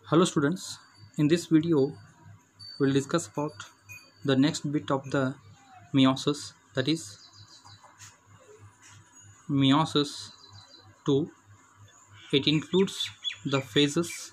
Hello students, in this video we'll discuss about the next bit of the meiosis, that is meiosis 2. It includes the phases,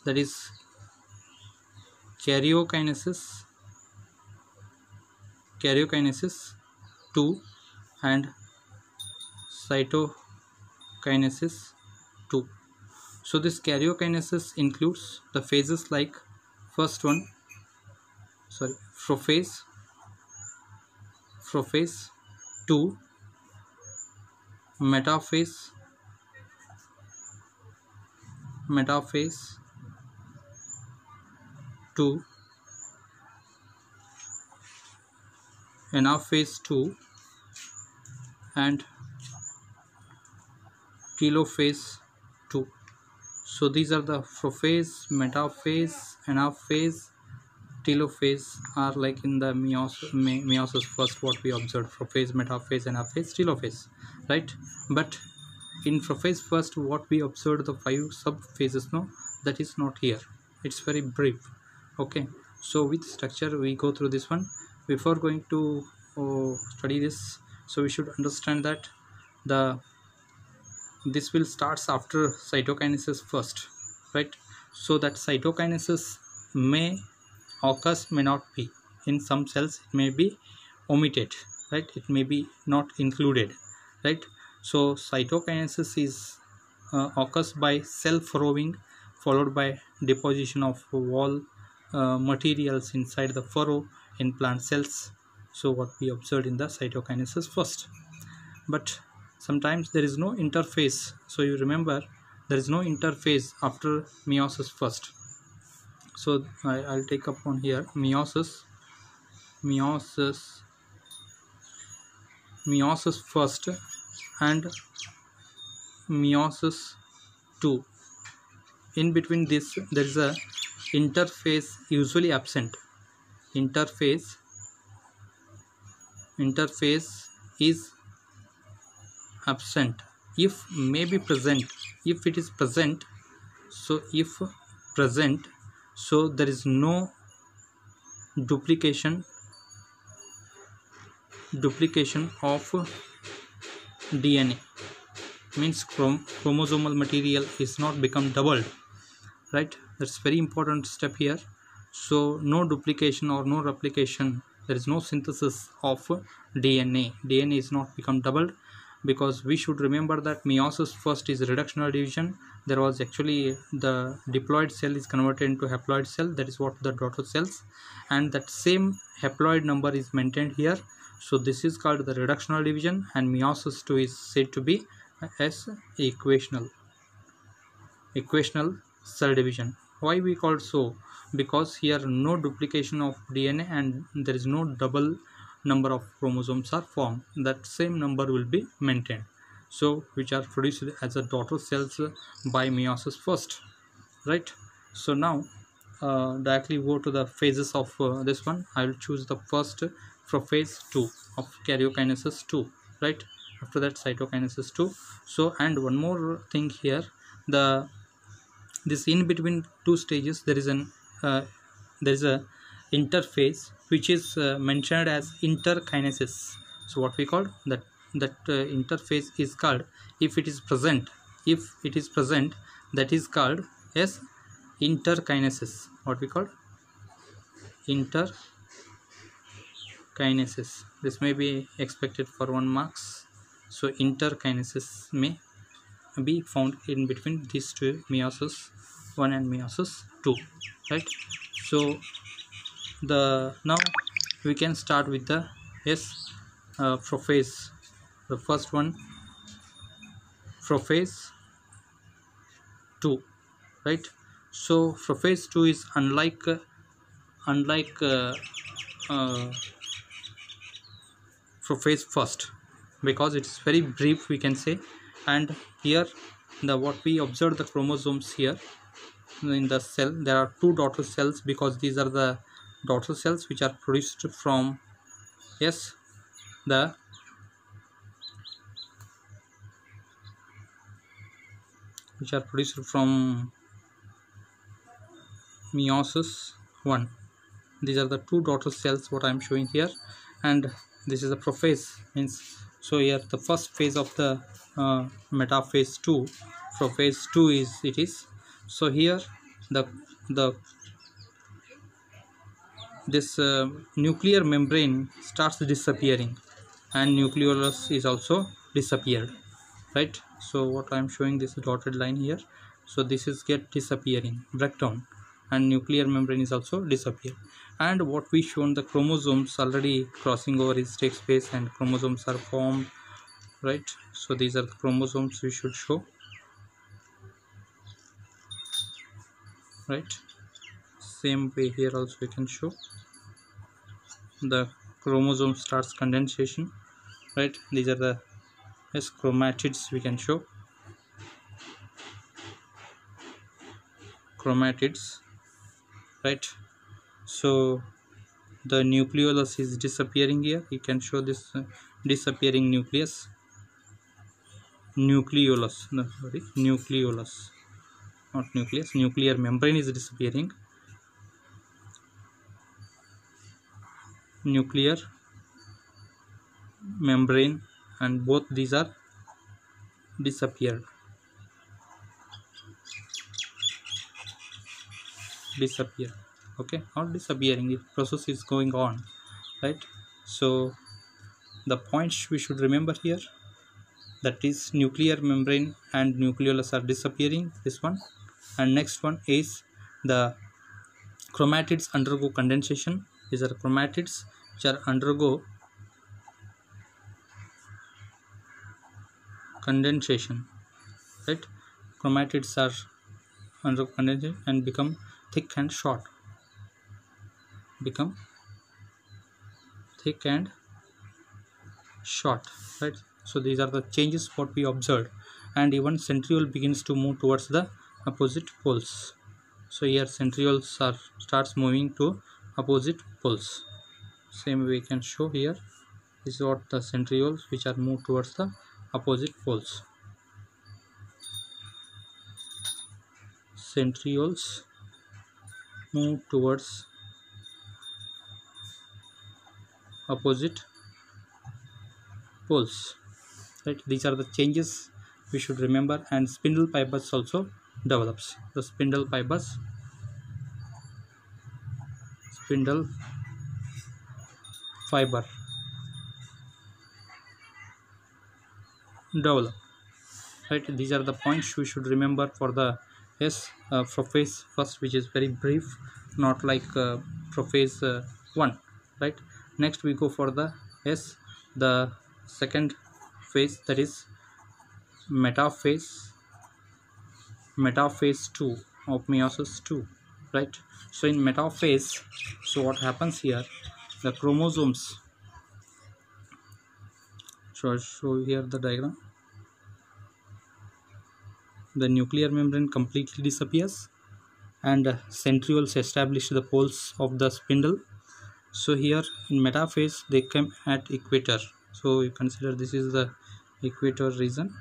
that is karyokinesis 2 and cytokinesis 2. So this karyokinesis includes the phases like prophase 2, metaphase 2, anaphase 2 and telophase 2. So these are the prophase, metaphase, anaphase, telophase are like in the meiosis first what we observed: prophase, metaphase, anaphase, telophase, right? But in prophase first what we observed, the 5 subphases, no, that is not here. It's very brief. Okay, so with structure we go through this one. Before going to study this, so we should understand that this will starts after cytokinesis first, right? So that cytokinesis may occurs, may not be. In some cells it may be omitted, right? It may be not included, right? So cytokinesis is occurs by cell furrowing followed by deposition of wall materials inside the furrow in plant cells. So what we observed in the cytokinesis first. But sometimes there is no interphase. So you remember there is no interphase after meiosis first. So I'll take up on here meiosis first and meiosis 2. In between this there is a interphase usually absent. Interphase is absent. If may be present, if it is present, so if present, so there is no duplication of DNA, means chromosomal material is not become doubled, right? That's very important step here. So no duplication or no replication, there is no synthesis of DNA is not become doubled, because we should remember that meiosis first is reductional division. There was actually the diploid cell is converted into haploid cell, that is what the daughter cells, and that same haploid number is maintained here. So this is called the reductional division, and meiosis 2 is said to be as equational cell division. Why we call so? Because here no duplication of DNA and there is no double number of chromosomes are formed. That same number will be maintained, so which are produced as a daughter cells by meiosis first, right? So now directly go to the phases of this one. I will choose the first prophase 2 of karyokinesis 2, right? After that cytokinesis 2. So and one more thing here, this in between two stages there is a interphase which is mentioned as interkinesis. So what we call that interphase is called, if it is present, that is called as interkinesis. What we call interkinesis. This may be expected for 1 marks. So interkinesis may be found in between these two, meiosis 1 and meiosis 2, right? So now we can start with the prophase. The first one, prophase 2, right? So prophase 2 is unlike prophase first, because it's very brief, we can say. And here what we observe, the chromosomes here in the cell, there are 2 daughter cells, because these are the daughter cells which are produced from meiosis 1. These are the two daughter cells what I am showing here, and this is a prophase, means so here the first phase of the metaphase 2, prophase 2 is. So here the this nuclear membrane starts disappearing, and nucleolus is also disappeared, right? So what I am showing, this dotted line here, so this is get disappearing, breakdown, and nuclear membrane is also disappeared. And what we shown, the chromosomes already crossing over is takes place and chromosomes are formed, right? So these are the chromosomes we should show, right? Same way here also we can show the chromosome starts condensation, right? These are the chromatids we can show, chromatids, right? So the nucleolus is disappearing here, you can show this disappearing nucleolus, not nucleus, nuclear membrane is disappearing, nuclear membrane, and both these are disappear, okay, not disappearing, the process is going on, right? So the points we should remember here, that is nuclear membrane and nucleolus are disappearing, this one. And next one is the chromatids undergo condensation. These are chromatids which are undergo condensation, right? Chromatids are undergo condensation and become thick and short, right? So these are the changes what we observed. And even centriole begins to move towards the opposite poles. So here centrioles starts moving to opposite poles. Same way we can show here, this is what the centrioles which are moved towards the opposite poles. Centrioles move towards opposite poles, right? These are the changes we should remember. And spindle fibers also develops, the spindle fiber develop, right? These are the points we should remember for the prophase first, which is very brief, not like prophase 1, right? Next we go for the the second phase, that is metaphase 2 of meiosis 2, right? So in metaphase, so what happens here, the chromosomes, so I'll show here the diagram. The nuclear membrane completely disappears and centrioles establish the poles of the spindle. So here in metaphase they come at equator, so you consider this is the equator region.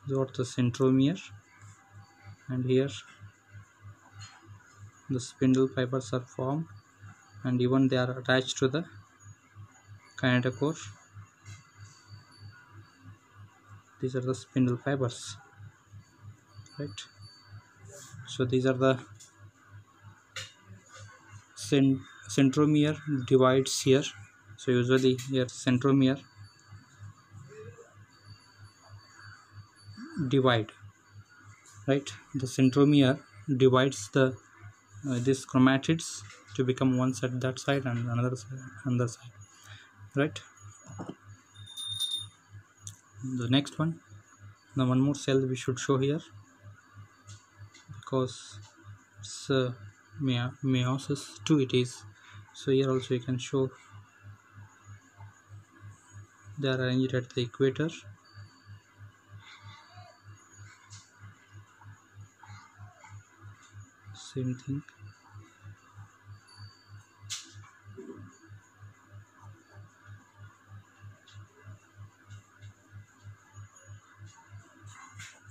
Got the centromere, and here the spindle fibers are formed, and even they are attached to the kinetochore. These are the spindle fibers, right? So these are the centromere divides here. So usually here centromere divide, right? The centromere divides the these chromatids to become one side that side and another side, right? The next one, the one more cell we should show here, because it's meiosis 2 it is. So here also you can show they are arranged at the equator. Same thing.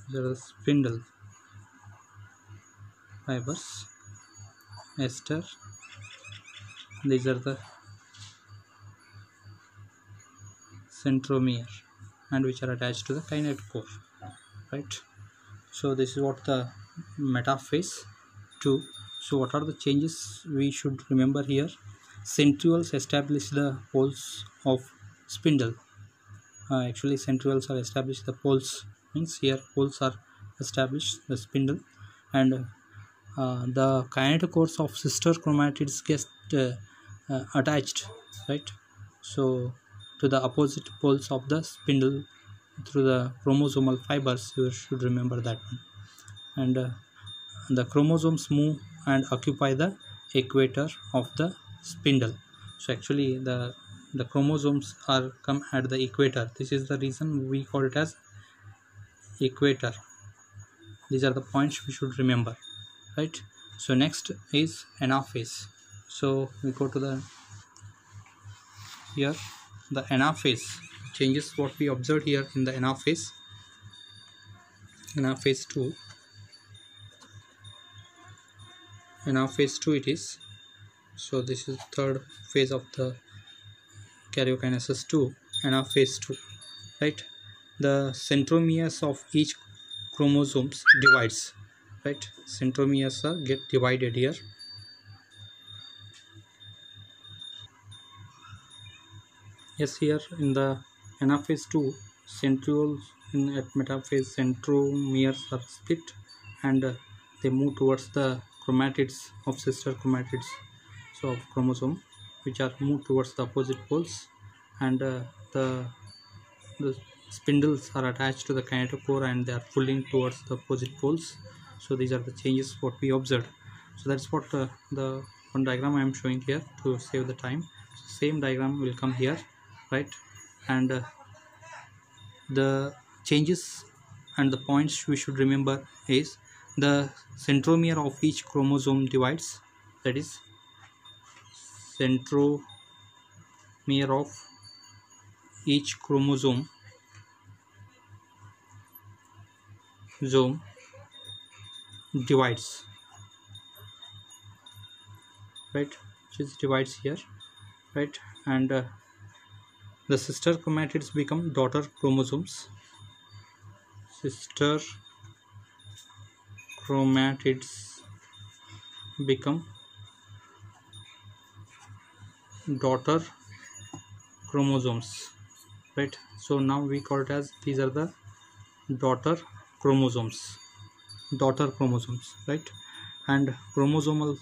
These are the spindle fibers, ester. These are the centromere, and which are attached to the kinetochore, right? So this is what the metaphase 2. So what are the changes we should remember here? Centrioles establish the poles of spindle. Actually centrioles are established, the poles means here poles are established the spindle, and the kinetochores of sister chromatids get attached, right? So to the opposite poles of the spindle through the chromosomal fibers, you should remember that one. And the chromosomes move and occupy the equator of the spindle. So actually the chromosomes are come at the equator. This is the reason we call it as equator. These are the points we should remember, right? So next is anaphase. So we go to the here the anaphase changes what we observed here in the anaphase 2. Anaphase 2 it is. So this is third phase of the karyokinesis 2, anaphase 2, right? The centromeres of each chromosomes divides, right? Centromeres are get divided here. Yes, here in the anaphase 2, centrioles in at metaphase centromeres are split, and they move towards the chromatids of sister chromatids, so of chromosome, which are moved towards the opposite poles, and the spindles are attached to the kinetochore and they are pulling towards the opposite poles. So these are the changes what we observed. So that's what the one diagram I am showing here to save the time. So same diagram will come here, right? And the changes and the points we should remember is the centromere of each chromosome divides, that is centromere of each chromosome divides, right? Which divides here, right? And the sister chromatids become daughter chromosomes. Sister chromatids become daughter chromosomes, right? So now we call it as these are the daughter chromosomes, right? And chromosomal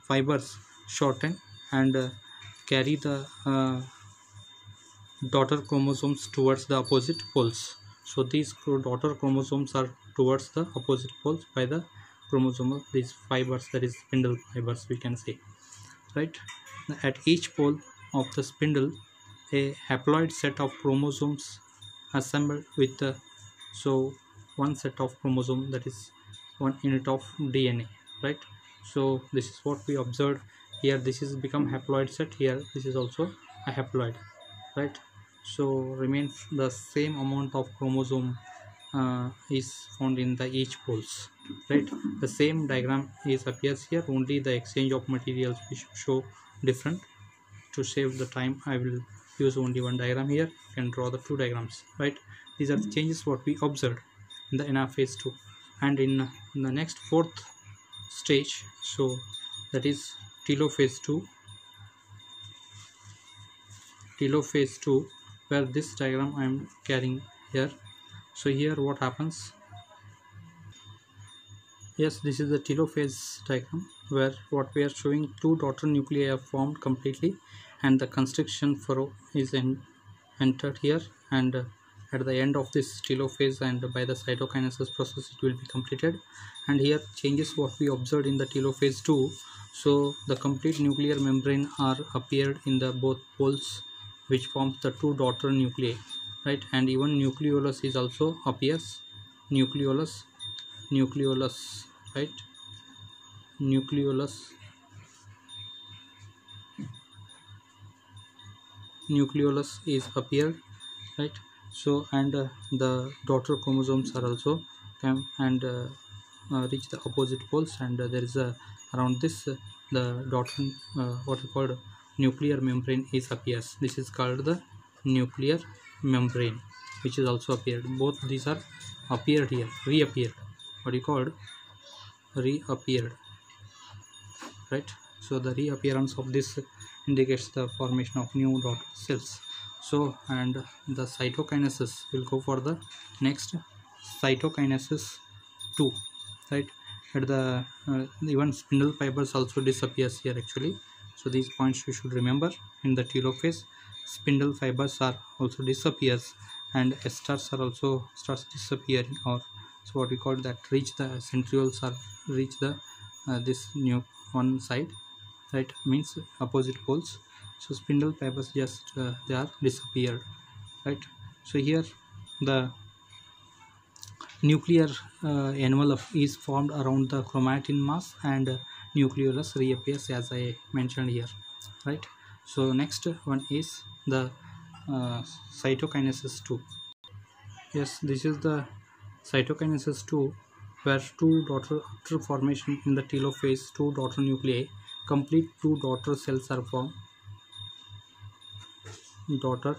fibers shorten and carry the daughter chromosomes towards the opposite poles. So these daughter chromosomes are towards the opposite poles by the chromosomal these fibers, that is spindle fibers we can say, right? At each pole of the spindle a haploid set of chromosomes assembled with the so one set of chromosome, that is one unit of DNA, right? So this is what we observed here. This is become haploid set here, this is also a haploid, right? So remains the same amount of chromosome is found in the each poles, right? The same diagram is appears here, only the exchange of materials we should show different. To save the time I will use only one diagram here, you can draw the two diagrams, right? These are the changes what we observed in the anaphase 2. And in the next fourth stage, so that is telophase 2, where this diagram I am carrying here. So here what happens, yes, this is the telophase diagram where what we are showing, two daughter nuclei are formed completely and the constriction furrow is entered here, and at the end of this telophase and by the cytokinesis process it will be completed. And here changes what we observed in the telophase 2. So the complete nuclear membrane are appeared in the both poles, which forms the two daughter nuclei, right? And even nucleolus is also appears, nucleolus, right? Nucleolus is appeared, right? So and the daughter chromosomes are also come and reach the opposite poles, and there is a around this the daughter what we called nuclear membrane is appears. This is called the nuclear membrane, which is also appeared. Both these are appeared here, reappeared. What you called reappeared, right? So the reappearance of this indicates the formation of new daughter cells. So and the cytokinesis will go for the next cytokinesis 2, right? At the even spindle fibers also disappears here actually. So these points you should remember. In the telophase, spindle fibers are also disappears, and esters are also starts disappearing, or so what we call that reach the centrioles or reach the this new one side, right? Means opposite poles. So spindle fibers just they are disappeared, right? So here the nuclear envelope is formed around the chromatin mass, and nucleolus reappears as I mentioned here, right? So next one is the cytokinesis 2. Yes, this is the cytokinesis 2, where two daughter after formation in the telophase, two daughter nuclei, complete two daughter cells are formed. Daughter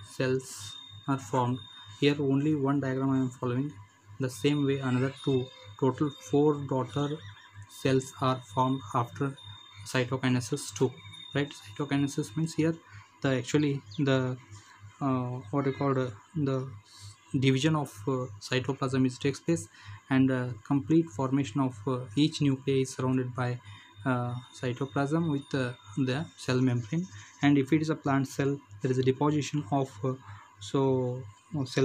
cells are formed. Here only one diagram I am following. The same way another two, total four daughter cells are formed after cytokinesis 2, right? Cytokinesis means here the actually the what you call the division of cytoplasm is takes place, and complete formation of each nuclei is surrounded by cytoplasm with the cell membrane. And if it is a plant cell, there is a deposition of cell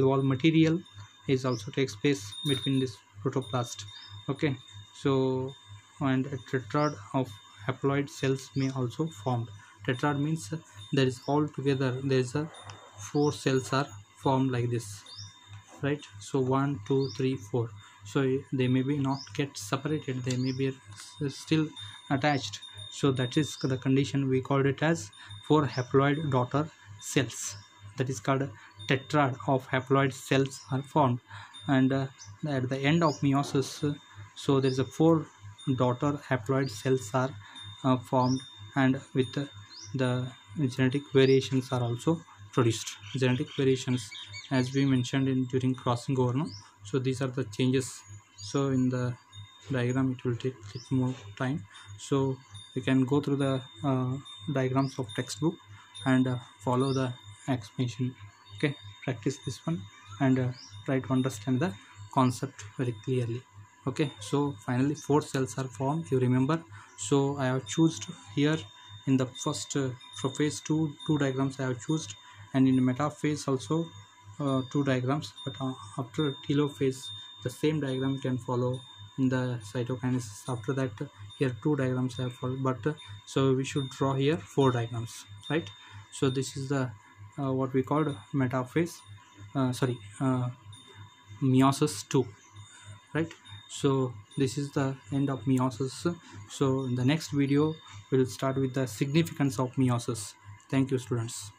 wall material is also takes place between this protoplast. Okay, so and a tetrad of haploid cells may also formed. Tetrad means there is all together there is a four cells are formed like this, right? So 1 2 3 4, so they may be not get separated, they may be still attached. So that is the condition we called it as four haploid daughter cells, that is called tetrad of haploid cells are formed. And at the end of meiosis, so there is a four daughter haploid cells are formed, and with the genetic variations are also produced. Genetic variations, as we mentioned in during crossing over, no? So these are the changes. So in the diagram it will take little more time, so we can go through the diagrams of textbook and follow the explanation. Okay, practice this one and try to understand the concept very clearly. Okay, so finally four cells are formed, you remember. So I have chosen here in the first prophase two diagrams I have chosen, and in metaphase also two diagrams, but after telophase the same diagram you can follow in the cytokinesis. After that here two diagrams I have followed, but so we should draw here four diagrams, right? So this is the what we called metaphase meiosis 2, right? So this is the end of meiosis. So in the next video we will start with the significance of meiosis. Thank you, students.